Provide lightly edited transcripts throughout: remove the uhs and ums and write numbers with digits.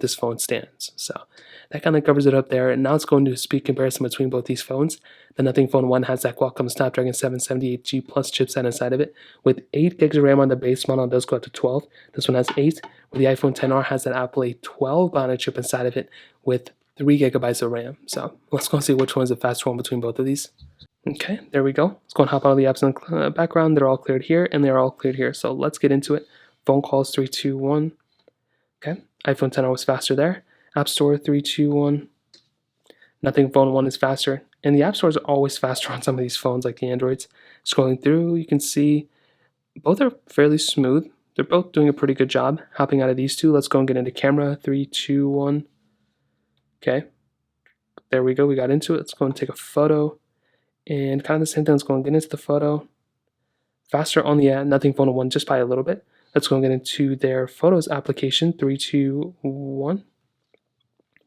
this phone stands. So that kind of covers it up there. And now let's go into a speed comparison between both these phones. The Nothing Phone 1 has that Qualcomm Snapdragon 778G Plus chipset inside of it with 8 gigs of RAM on the base model. It does go up to 12. This one has 8. Where the iPhone XR has that Apple A12 bionic chip inside of it with 3 gigabytes of RAM. So let's go and see which one is the faster one between both of these. Okay, there we go. Let's go and hop out of the apps in the background. They're all cleared here, and they're all cleared here. So let's get into it. Phone calls, 3, 2, 1. Okay, iPhone XR was faster there. App Store, 3, 2, 1. Nothing Phone 1 is faster. And the App Store is always faster on some of these phones, like the Androids. Scrolling through, you can see both are fairly smooth. They're both doing a pretty good job. Hopping out of these two, let's go and get into camera. 3, 2, 1. Okay, there we go. We got into it. Let's go and take a photo. And kind of the same thing. Let's go and get into the photo. Faster on the Nothing Phone 1 just by a little bit. Let's go and get into their Photos application. 3, 2, 1.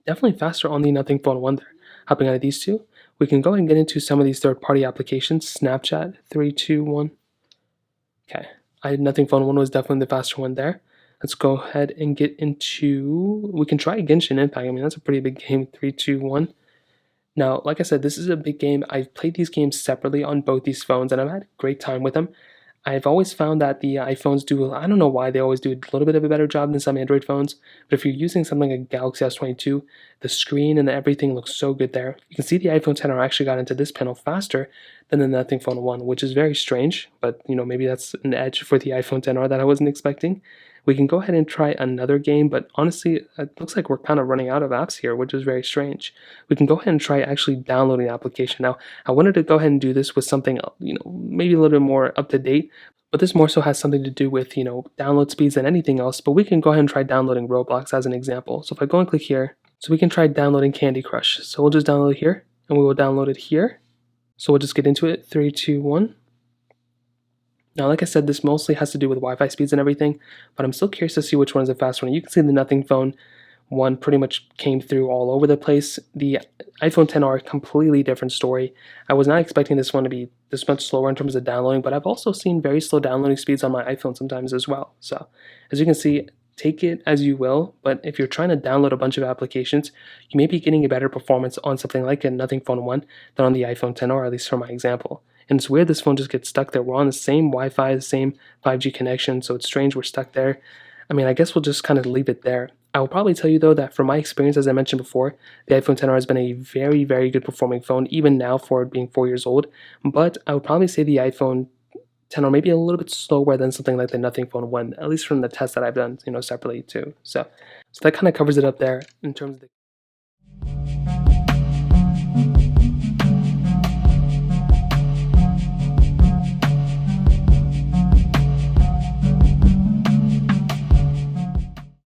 Definitely faster on the Nothing Phone 1 there. Hopping out of these two, we can go ahead and get into some of these third-party applications. Snapchat, 3, 2, 1. Okay, Nothing Phone 1 was definitely the faster one there. Let's go ahead and get into, we can try Genshin Impact. I mean, that's a pretty big game. 3, 2, 1. Now, like I said, this is a big game. I've played these games separately on both these phones, and I've had a great time with them. I've always found that the iPhones do, I don't know why, they always do a little bit of a better job than some Android phones, but if you're using something like a Galaxy S22, the screen and everything looks so good there. You can see the iPhone XR actually got into this panel faster than the Nothing Phone 1, which is very strange, but maybe that's an edge for the iPhone XR that I wasn't expecting. We can go ahead and try another game, but honestly, it looks like we're kind of running out of apps here, which is very strange. We can go ahead and try actually downloading the application. Now, I wanted to go ahead and do this with something, maybe a little bit more up to date, but this more so has something to do with, download speeds than anything else. But we can go ahead and try downloading Roblox as an example. So if I go and click here, so we can try downloading Candy Crush. So we'll just download it here, and we will download it here. So we'll just get into it. 3, 2, 1. Now, like I said, this mostly has to do with Wi-Fi speeds and everything, but I'm still curious to see which one is the fast one. You can see the Nothing Phone 1 pretty much came through all over the place. The iPhone XR, completely different story. I was not expecting this one to be this much slower in terms of downloading, but I've also seen very slow downloading speeds on my iPhone sometimes as well. So, as you can see, take it as you will, but if you're trying to download a bunch of applications, you may be getting a better performance on something like a Nothing Phone 1 than on the iPhone XR, at least for my example. And it's weird this phone just gets stuck there. We're on the same Wi-Fi, the same 5G connection, so it's strange we're stuck there. I mean, I guess we'll just kind of leave it there. I will probably tell you, though, that from my experience, as I mentioned before, the iPhone XR has been a very, very good performing phone, even now for it being 4 years old. But I would probably say the iPhone XR may be a little bit slower than something like the Nothing Phone 1, at least from the tests that I've done, separately too. So that kind of covers it up there in terms of the